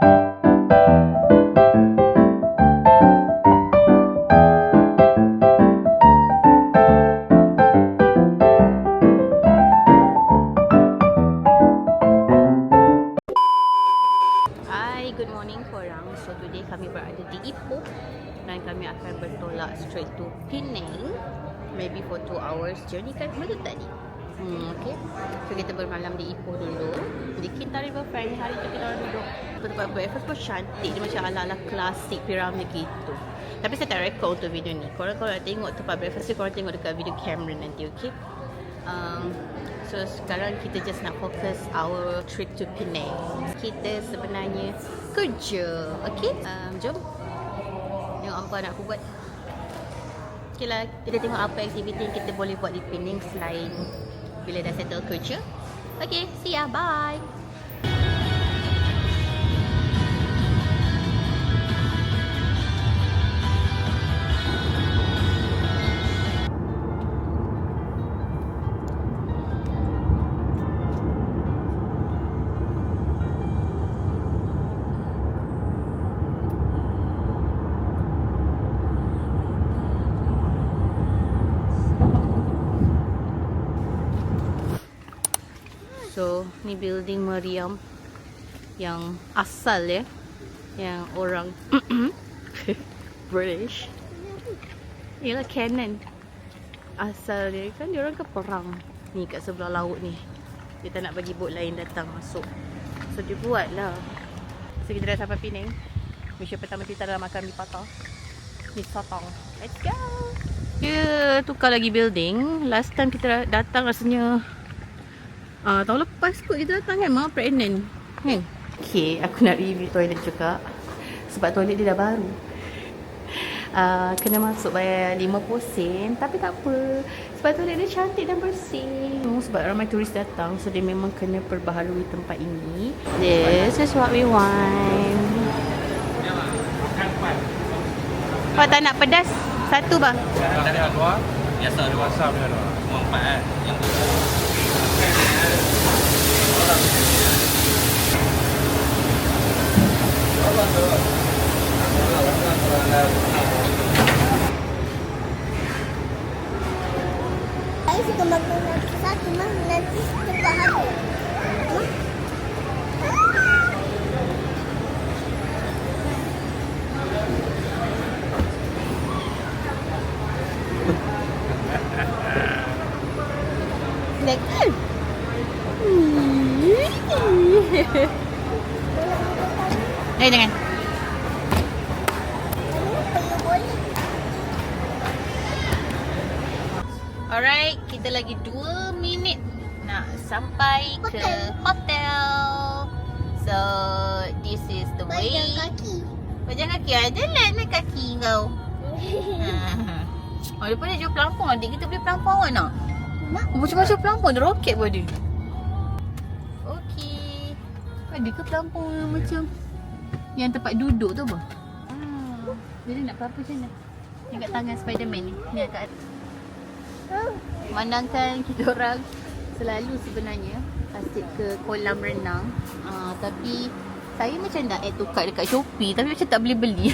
Hi, good morning korang. So today kami berada di Ipoh dan kami akan bertolak straight to Penang. Maybe for 2 hours journey kan, betul tadi? Okay. So kita bermalam di Ipoh dulu. Di Kinta Riverfront. Hari tu kita orang duduk tempat breakfast pun cantik. Dia macam ala-ala klasik piramid gitu. Tapi saya tak record untuk video ni. Korang kalau nak tengok tempat breakfast ni, korang tengok dekat video kamera nanti, okay? So sekarang kita just nak fokus our trip to Penang. Kita sebenarnya kerja, okay? Jom tengok apa nak aku buat. Okay lah, kita tengok apa aktiviti yang kita boleh buat di Penang selain bila dah settle kerja. Okay, see ya, bye. So, ni building Meriam yang asal ya, yang orang British. Ialah Canon. Asal dia kan, dia orang ke perang ni kat sebelah laut ni. Dia tak nak bagi bot lain datang masuk. So dia buat lah. So kita dah sampai Penang. Mission pertama kita adalah makan mi patah, mi sotong. Let's go. Dia tukar lagi building. Last time kita datang rasanya tahun lepas kot kita datang kan, Mama pregnant kan. Okay, aku nak review toilet juga. Sebab toilet dia dah baru. Kena masuk bayar 50 sen. Tapi tak apa, sebab toilet dia cantik dan bersih. Sebab ramai turis datang, so dia memang kena perbaharui tempat ini. This is what we want. Pak tak nak pedas? Satu bang. Dari luar, biasa ada WhatsApp dia luar. Empat yang Saya suka makan nasi satu mah, nanti cepat habis. Lekan. Jangan. Alright, kita lagi 2 minit nak sampai ke hotel. So, this is the way. Pajang kaki. Pajang kaki adalah nak kaki kau. Oh, lepas dia jual pelampung. Adik kita beli pelampung awak nak? Macam-macam pelampung. Ada roket pun ada. Okey. Ada ke pelampung macam yang tempat duduk tu apa? Jadi nak pelampung macam mana? Yang kat tangan Spiderman ni. Ni kat atas. Memandangkan kita orang selalu sebenarnya asyik ke kolam renang. Tapi saya macam dah add to cart dekat Shopee, tapi macam tak boleh beli.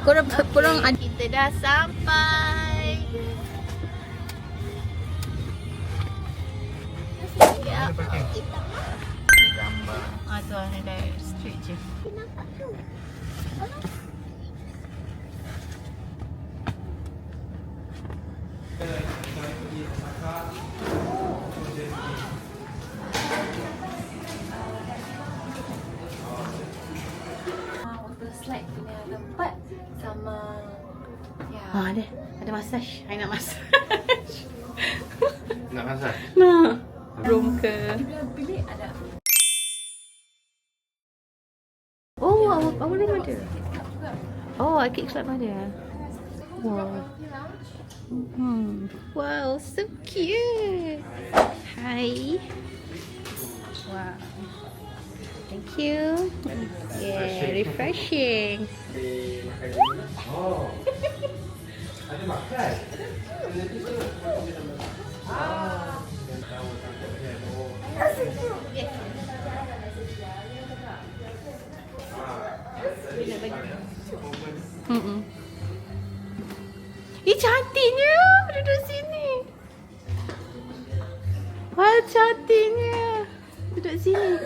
korang kita dah sampai. Ya. Ni gambar. Tu ni dah straight je. Nampak tu. Water slide punya tempat sama ya. Ada massage. I nak massage. nak masak. Nak. Room ke? Bilik ada. Oh, awak boleh ada. Oh, akik club ada. Wow. Wow, so cute. Hi. Wow. Thank you. Yeah, refreshing. Oh. Ada makan. Cantiknya duduk sini. Wah, cantiknya duduk sini.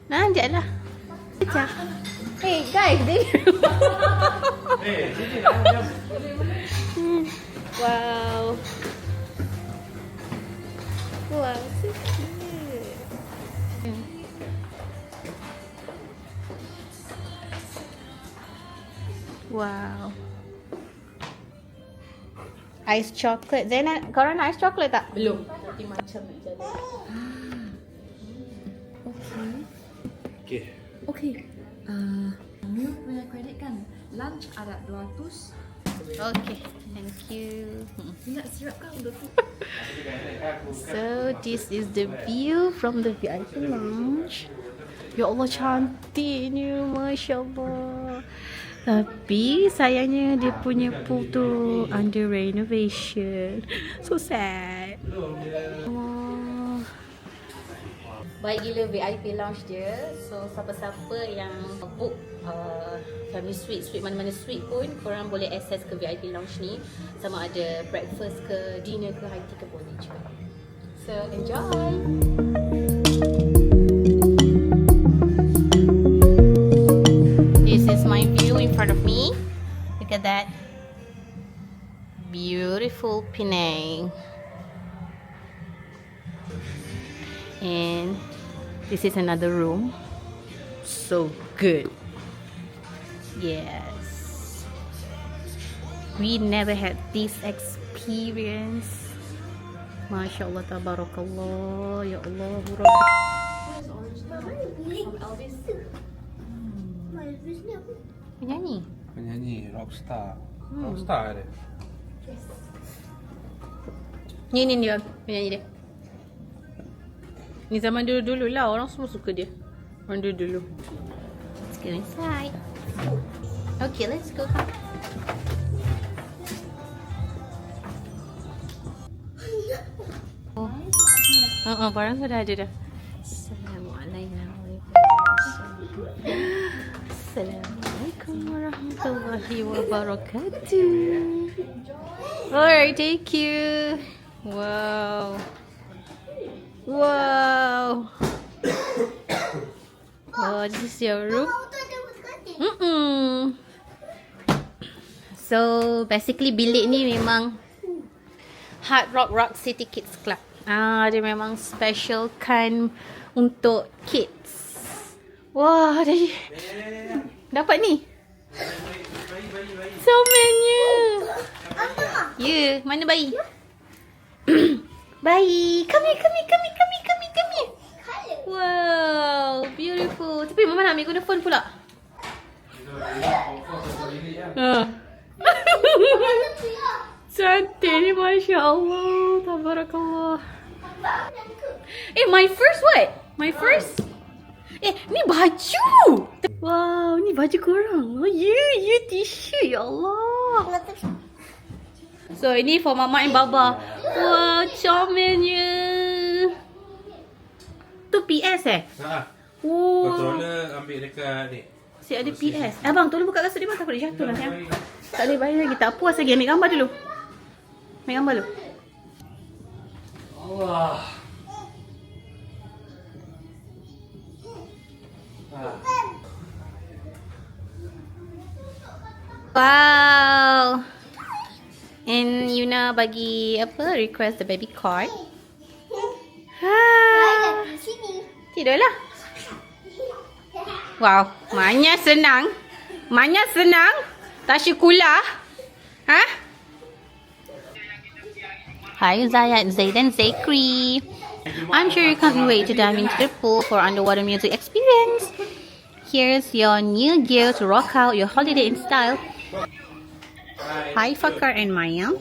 Nanjak lah. Pecah. Hey guys, sini lah. wow. Wow, so cute. Wow. Ice chocolate. Zainal, korang nak ice chocolate tak? Belum. Tapi macam nak jadi. Okey. Okay. Meal punya credit kan. Lunch ada 200. Okay, thank you. Nak sirup kan udah tu. So this is the view from the VIP lounge. Ya Allah, cantiknya, Masya Allah. Tapi sayangnya dia punya pool tu under renovation. So sad. Oh. Baik gila VIP lounge dia. So siapa-siapa yang book family suite mana-mana suite pun, korang boleh access ke VIP lounge ni. Sama ada breakfast ke, dinner ke, high tea ke, boleh juga. So enjoy. This is my view in front of me. Look at that. Beautiful Penang. And this is another room. So good. Yes. We never had this experience. Masya Allah, tabarakallah. Ya Allah, penyanyi. Penyanyi rockstar. Rockstar dia. Ni dia penyanyi dia. Ni zaman dulu-dulu lah, orang semua suka dia. Orang dulu-dulu. Let's go inside. Okay, let's go. Oh, barang sudah ada dah. Assalamualaikum warahmatullahi wabarakatuh. Alright, thank you. Wow. Wow. Oh, this is your room. So basically bilik ni memang Hard Rock City Kids Club. Dia memang special kan untuk kids. Wah, dapat ni. So menu. Ya, mana bayi? Bayi, come here. Wow, beautiful. Tapi mama nak ambil guna phone pula. Cantik ni, Masya Allah. Tabarakallah. My first what? My first? Ni baju. Wow, ni baju korang. Oh, you t-shirt. Ya Allah. So, ini for mama and baba. Wow, comelnya. Tu PS Oh. Controller ambil dekat ni. Si ada PS. Abang, tolong buka kasut dia, bang. Takut dia jatuh lah, sayang. Tak boleh bayar lagi. Tak puas lagi. Ambil gambar dulu. Allah. Wow. And Yuna bagi apa? Request the baby card. Tidurlah. Wow, Manya senang. Tashikula. Hi Zayat, Zaid and Zakri. I'm sure you can't wait to dive into the pool for underwater music experience. Here's your new gear to rock out your holiday in style. Hi Fakar and Maya.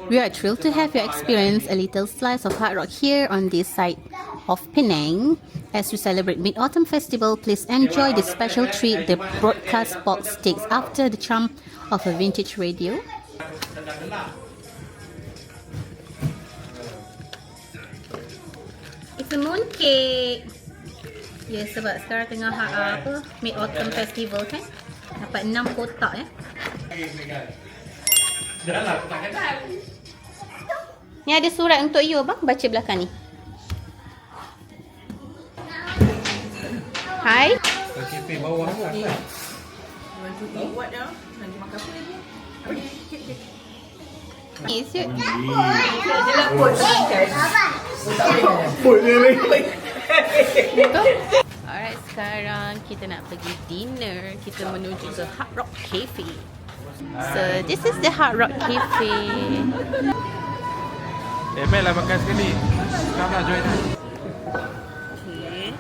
We are thrilled to have you experience a little slice of hard rock here on this side of Penang. As we celebrate Mid-Autumn Festival, please enjoy this special treat, the broadcast box takes after the charm of a vintage radio. It's a mooncake. Ya, sebab sekarang tengah Mid Autumn Festival kan. Dapat 6 kotak ya. Ni ada surat untuk you bang, baca belakang ni. Hai. KP bawah lah. Is it? Alright, sekarang kita nak pergi dinner. Kita menuju ke Hard Rock Cafe. So, this is the Hard Rock Cafe. Mel lah makan sekali. Come lah, join us. Okay.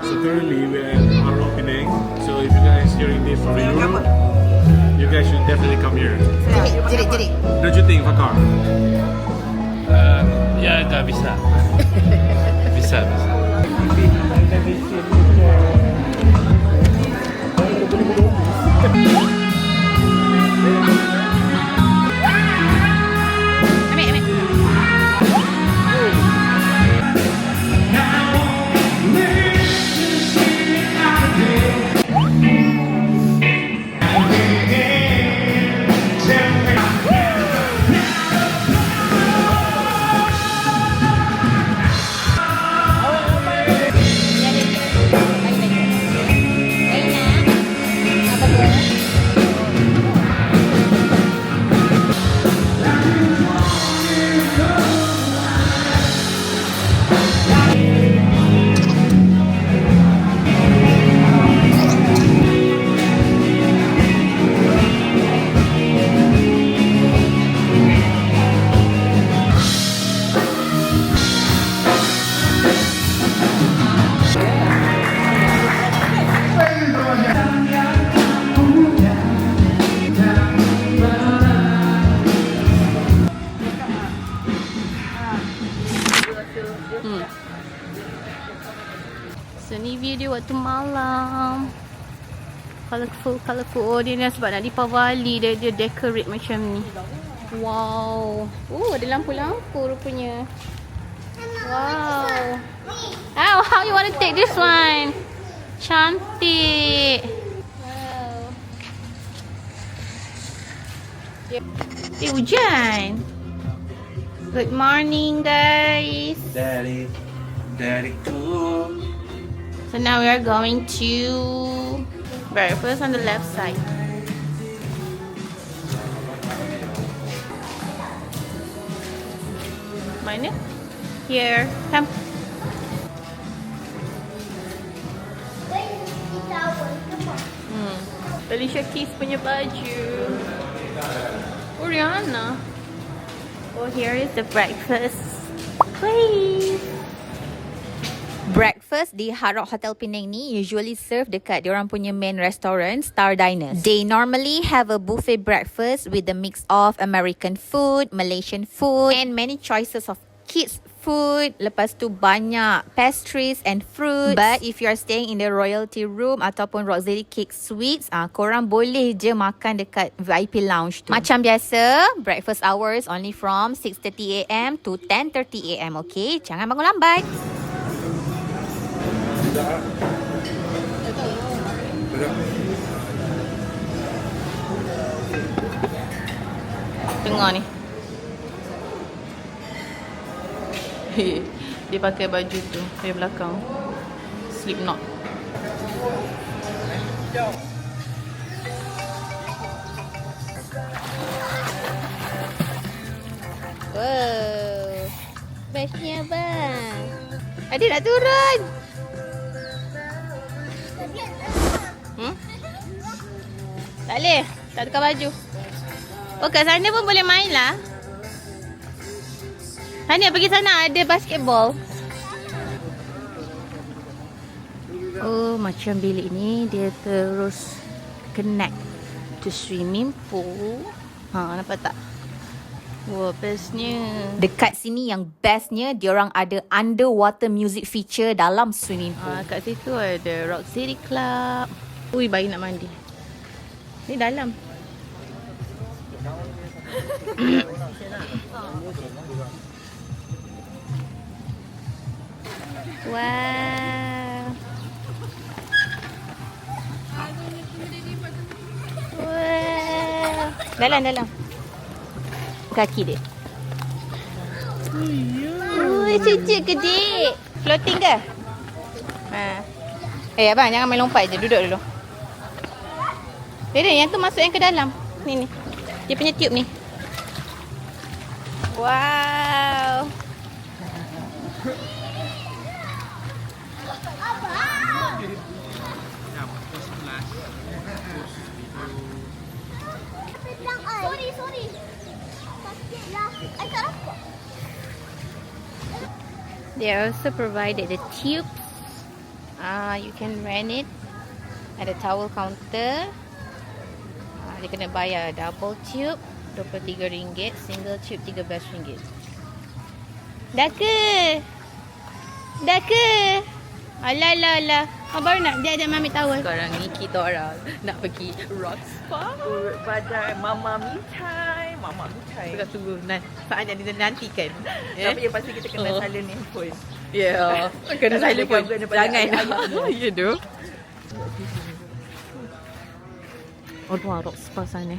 So currently we're at Hard Rock Penang. So if you guys hearing this from Europe, you guys should definitely come here. Jerit. Don't you think, Fakar? Ya, dah bisa. Bisa. Ambil. So ni video waktu malam. Colourful. Oh dia ni sebab nak Deepavali dia decorate macam ni. Wow. Ada lampu-lampu rupanya. Wow. How you want to take this one? Cantik. Wow. Hujan. Good morning guys. Daddy cool. So now we are going to breakfast on the left side. Mana? Here. Come. Alicia Keys punya baju. Oh, Rihanna. Oh, here is the breakfast place. Breakfast di Hard Rock Hotel Penang ni usually serve dekat diorang punya main restaurant, Star Diners. They normally have a buffet breakfast with a mix of American food, Malaysian food and many choices of kids food. Lepas tu banyak pastries and fruits. But if you are staying in the royalty room ataupun Rockzeri Cake Suites, korang boleh je makan dekat VIP lounge tu. Macam biasa, breakfast hours only from 6:30 AM to 10:30 AM, okay? Jangan bangun lambat. Tengok ni. Dia pakai baju tu dari belakang. Slipknot. Wow. Bestnya bang. Adik nak turun. Tak boleh. Tak tukar baju. Oh, kat sana pun boleh main lah. Hania pergi sana, ada basketball. Oh, macam bilik ni dia terus connect to swimming pool. Nampak tak? Wah, bestnya. Dekat sini yang bestnya, diorang ada underwater music feature dalam swimming pool. Kat situ ada Rockzeri Club. Ui, bayi nak mandi. Ni dalam. Wow. Wow. Dalam. Kaki dia. Ui, cucu gede. Floating ke? Ha. Abang, jangan main lompat je. Duduk dulu. Dede, yang tu masuk yang ke dalam. Ni. Dia punya tube ni. Wow. Sorry. Sakitlah. I tak dapat. They also provided the tubes. You can rent it at the towel counter. Dia kena bayar double tube RM23, single tube RM13. Dah ke? Alah. Baru nak dia ajak mami towel. Sekarang ni kita orang nak pergi rock spa. Pada Mama Me Time. Kita tunggu saat yang dinantikan. Tapi yang pasti kita kena silent handphone. Ya, kena silent pun. Jangan. Ya tu. Oh, tuan rock spa sana.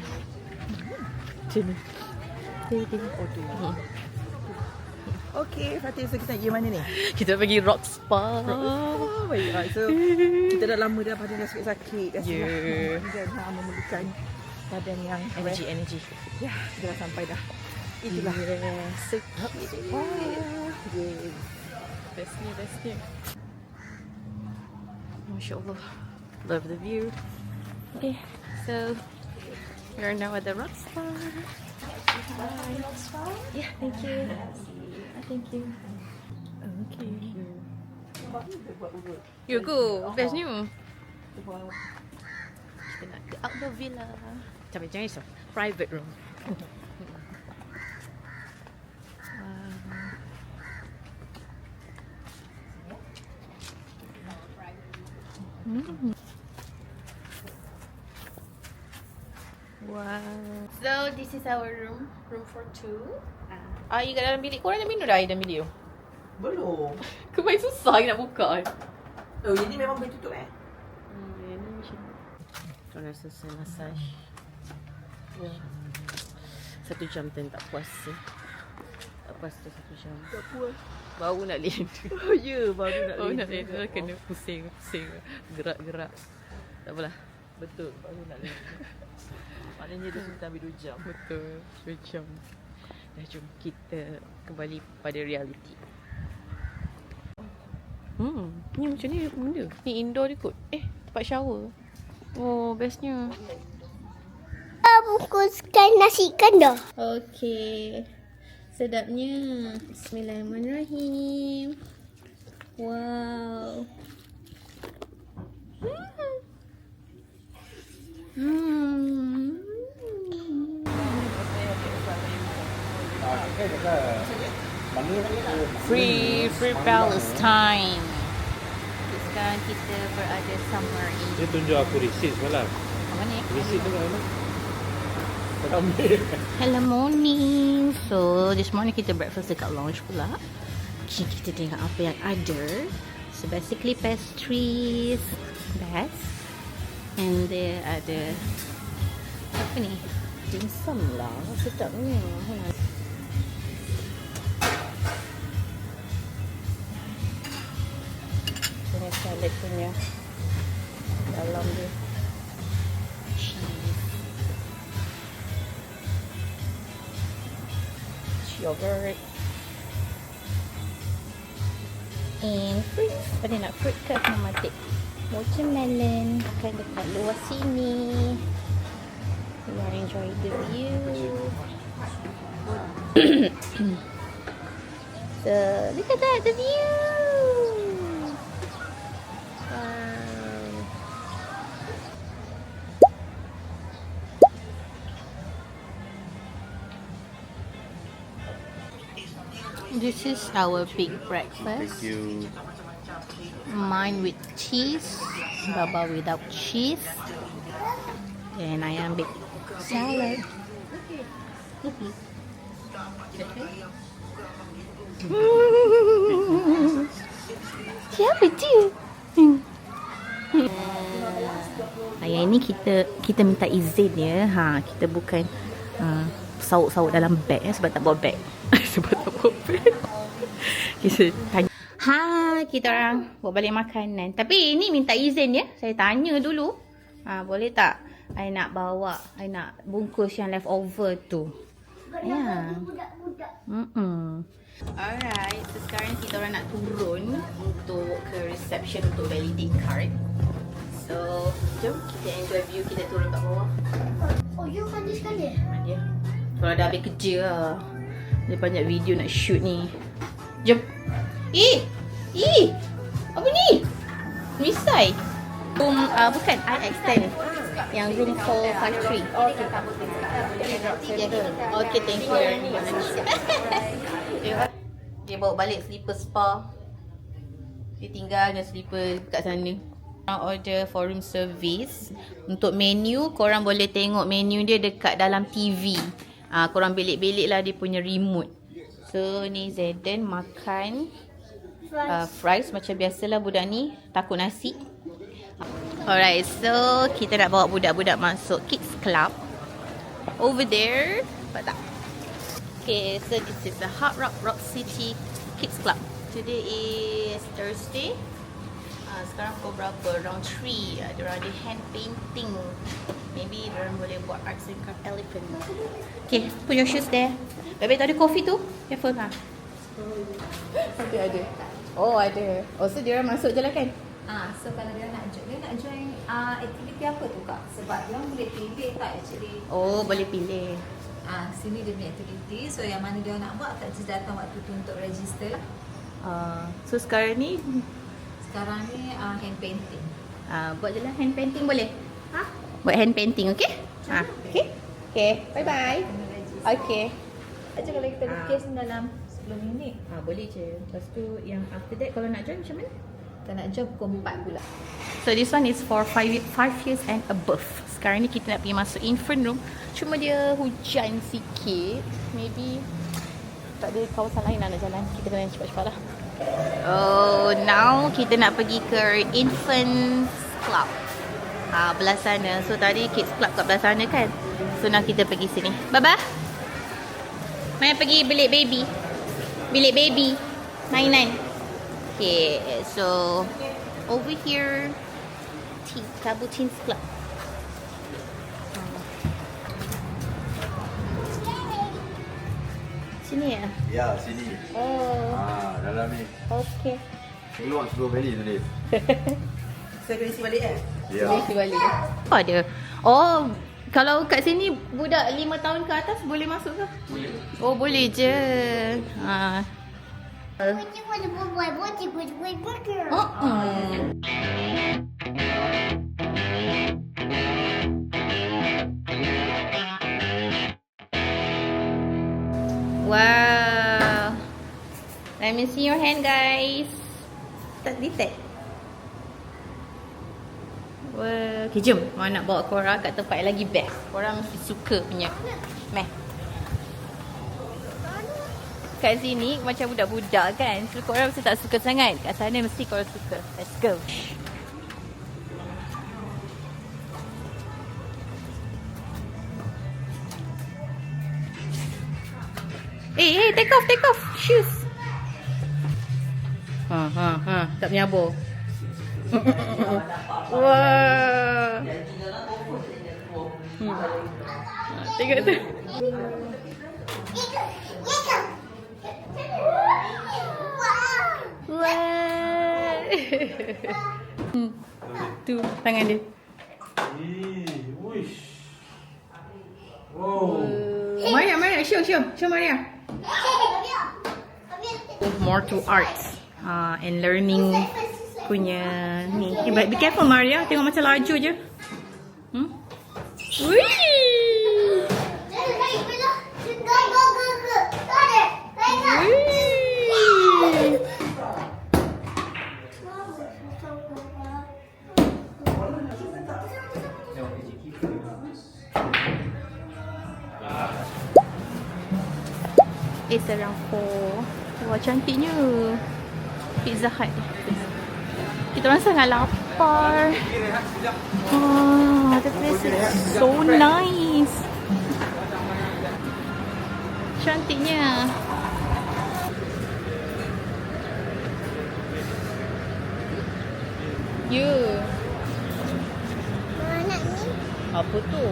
Sini. Oh, tu. Okay, Fatih, so kita pergi mana ni? Kita pergi rock spa. Oh, baiklah. So, kita dah lama dah badan dah sakit-sakit. Ya. Dah memerlukan badan yang Energy. Ya, kita dah sampai dah. Itulah. Yes. Yes. Bestnya. Masya Allah. Love the view. Okay, so we are now at the rock spa. Bye. Yeah, thank you. Okay. You go. Bestnya. Kita nak ke outdoor villa. Jangan risau. Private room. Wow. So this is our room for two. You kat dalam bilik. Korang dah minum dah air dalam bilik tu? Belum. Kemain susah nak buka. Oh, ini memang boleh tutup Ini macam ni. Korang selesai massage. 1 jam tu tak puas sih. Tak puas tu 1 jam. Tak puas. Baru nak lena. Oh ya, baru nak lena. Kena pusing. Gerak-gerak. Tak apalah. Betul, baru nak lena. Maknanya dia sudah ambil 2 jam. Betul. 2 jam. Dah, jom kita kembali pada realiti. Ni macam ni benda. Ni indoor dia kot. Tempat shower. Oh, bestnya. Bungkuskan nasi ikan dah. Okey. Sedapnya. Bismillahirrahmanirrahim. Wow. Free Palestine. Sekarang kita berada somewhere in. Dia tunjuk aku receipt semalam. Mana ni? Receipt tu kat mana? Tak ambil. Hello morning. So this morning kita breakfast dekat lounge pula. Kita tengok apa yang ada. So basically pastries, best. And there ada apa ni? Dim sum lah. Sedapnya. Dengan salad punya dalam dia. Yogurt and fruits. Pada nak fruit ke mematik watermelon kan dekat luar sini. You are enjoying the view. So look at that, the view. Wow. This is our big breakfast. Thank you. Mine with cheese, Baba without cheese, and ayam big salad. Siapa dia? Yang ini kita minta izin ya. Kita bukan sauk-sauk dalam beg sebab tak bawa beg. Sebab tak bawa beg. Kita tanya. Kita orang bawa balik makanan. Tapi ini minta izin ya. Saya tanya dulu. Boleh tak? I nak bawa, I nak bungkus yang leftover tu. Ya. Alright, so sekarang kita orang nak turun untuk ke reception untuk validate card. So, jom kita enjoy view kita turun kat bawah. Oh, you mandi sekali? Mandi lah. Kalau dah habis kerja lah. Dia banyak video nak shoot ni. Jom. Apa ni? Misai. Room, bukan, I extend. Yang room 453. Okay, thank you very much. Dia bawa balik slipper spa. Dia tinggal dengan slipper kat sana. Order for room service. Untuk menu, korang boleh tengok menu dia dekat dalam TV. Korang belik-belik lah dia punya remote. So ni Zeden makan fries macam biasalah budak ni. Takut nasi. Alright, so kita nak bawa budak-budak masuk Kids Club. Over there. Nampak tak? Okay, so this is the Hard Rock City Kids Club. Today is Thursday. Sekarang pukul berapa? Around 3. Diorang ada hand painting. Maybe diorang boleh buat arts and craft elephant. Okay, put your shoes there. Baik-baik tu ada coffee tu? Careful ha? Ada. Oh, ada. Oh, so diorang masuk je lah kan? So kalau dia nak join aktiviti apa tu Kak? Sebab dia boleh pilih tak actually. Oh, boleh pilih. Sini dia punya aktiviti. So yang mana dia nak buat, tak just datang waktu tu untuk register lah. So sekarang ni Sekarang ni hand painting. buat je lah hand painting boleh? Buat hand painting, okay? Okay? Okay, bye-bye. Okay. Aja kalau kita lukis dalam 10 minit. Boleh je. Lepas tu yang after that kalau nak join macam mana? Kita nak join pukul 4 pula. So this one is for 5 years and above. Sekarang ni kita nak pergi masuk infant room. Cuma dia hujan sikit. Maybe tak ada kawasan lain nak jalan. Kita kena cepat-cepat lah. Oh, now kita nak pergi ke infant club. Belah sana. So tadi kids club kat belah sana kan. So now kita pergi sini. Baba, mana pergi bilik baby? Bilik baby. Mainan. Okay, so over here, Tabu Teens Club. Sini ya? Ya, sini. Oh, Dalam ni. okay. Keluar Slow Valley tu, Dave. Saya kena isi balik kan? Ya. Isi balik. Apa ada? Oh, kalau kat sini budak 5 tahun ke atas boleh masuk ke? Boleh. Oh, boleh je. Kucing boleh buat kucing. Wow. Let me see your hand, guys. Tak detect. Wah, okay, jom. Mama nak bawa korang kat tempat yang lagi best. Korang mesti suka punya. Meh. Kat sini macam budak-budak kan. So korang mesti tak suka sangat. Kat sana mesti korang suka. Let's go. Hey, take off shoes. Tak menyabur. Wah. Tengok tu. Wah. Tu tangan dia. Wow. Maria, show Maria. More to arts and learning punya ni. Be careful Maria, tengok macam laju je. Wih. It's around 4. Wah, cantiknya. Pizza Hut. Kita orang sangat lapar. Oh, the place is so nice. Cantiknya. You. Nak ni. Apa tu?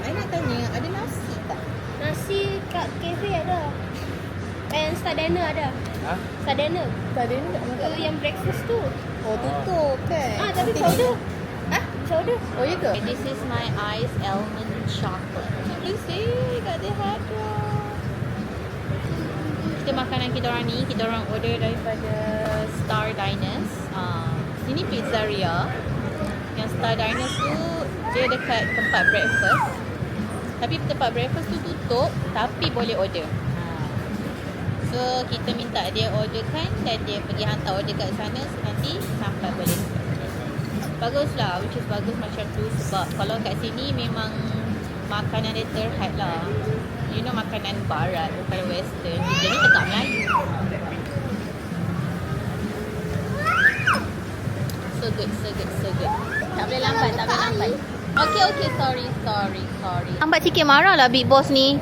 I nak tanya, ada nasi tak? Nasi kat kafe ada. And Star Diner ada. Ha? Star Diner. Tadi ni tak makan. Yang breakfast tu. Oh, tutup kan? Tapi powder. Powder. Oh, ya ke? This is my ice almond chocolate. You see, kat dia ada. Kita makanan kita orang ni, kita orang order daripada Star Diners. Sini pizzeria. Yang Star Diners tu, dia dekat tempat breakfast. Tapi tempat breakfast tu tutup, tapi boleh order. So, kita minta dia orderkan dan dia pergi hantar order kat sana. So, nanti sampai boleh. Baguslah, which is bagus macam tu. Sebab kalau kat sini memang makanan dia terhad lah. You know, makanan barat, bukan western. Dia ni tetap Melayu. So good, so good, so good. Tak boleh lambat, tak boleh lambat. Okay, sorry. Lambat sikit marah lah Big Boss ni.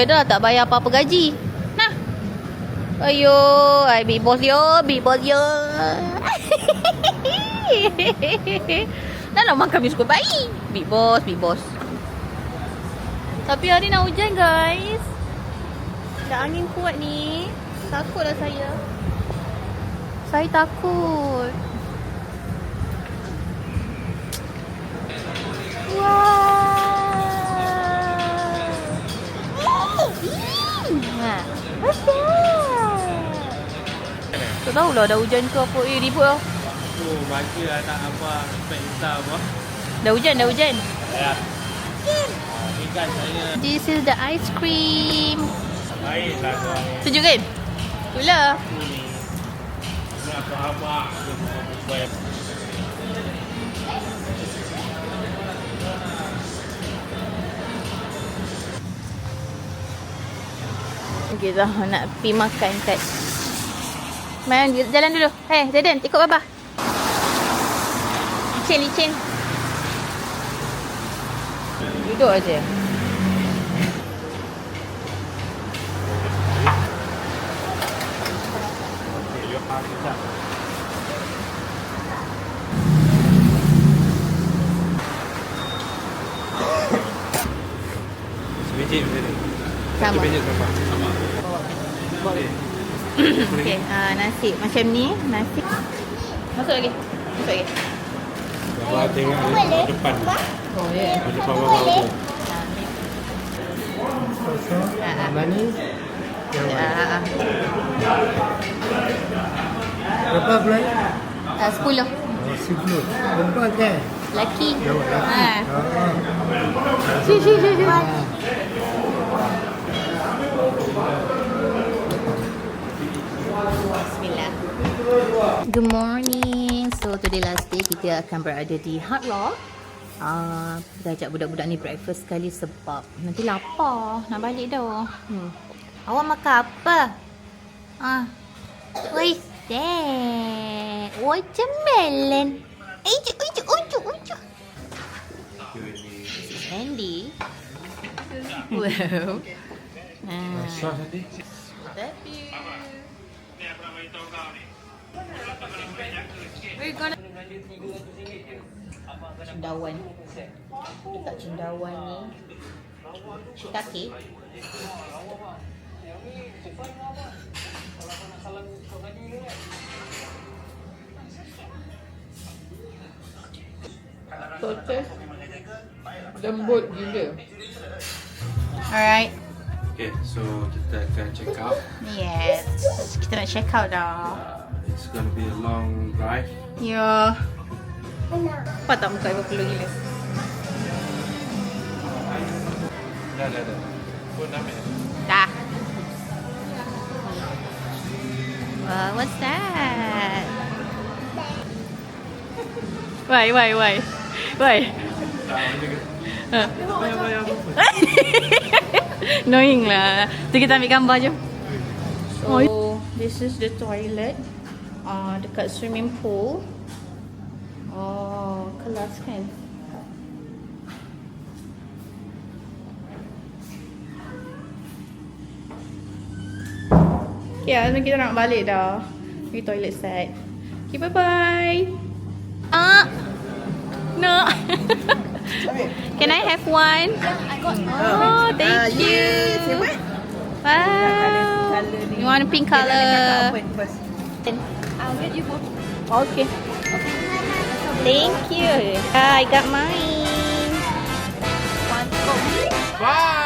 Dah tak bayar apa-apa gaji. Nah. Ayo, Big Boss yo. Dah lama kami suka baik. Big Boss. Tapi hari nak hujan guys. Dah angin kuat ni. Takutlah saya. Saya takut. What's that? Tak tahulah dah hujan ke apa. Ribut lah. Tu bagi anak abang spek hitam apa. Dah hujan. Ya. Ikan saya. This is the ice cream. Baik lah tu. Sejuk kan? Itulah. Aku ni. Nak abang buat. Kita nak pergi makan kat. Main jalan dulu. Hey, Zaidan, ikut Baba. Licin. Duduk aja. Sebiji macam ni. Sama. Sebiji sama. Okey, nasi macam ni, nasi. Masuk lagi. Bapa tengok depan. Oh, ya. Depan bapa tu. Manis. Berapa bulan? 10. 10. Perempuan kan? Laki. Ha. Bismillah. Good morning. So today last day kita akan berada di Hard Rock. Kita ajak budak-budak ni breakfast sekali sebab nanti lapar. Nak balik dah. Awak makan apa? What is that? Watermelon. Ujuk. This is Andy. Wow. Sos nanti. Thank you. We're gonna cendawan. Letak cendawan ni. Shiitake. Sosis lembut gila. Alright. Okay, so kita akan check out. Yes. Kita nak check out dah. It's gonna be a long drive. Ya. Apa tak muka ibu perlu gila. Dah. Pun ambil. Dah. What's that? Why? Annoying lah. Tu kita ambil gambar je. So, this is the toilet. dekat swimming pool. Oh, kelas kan. Okay, kita nak balik dah. Pergi toilet set. Okay, bye-bye. No. Can I have one? Oh, thank you. Wow. You want a pink color? I'll get you both. Okay. Thank you. I got mine. Bye.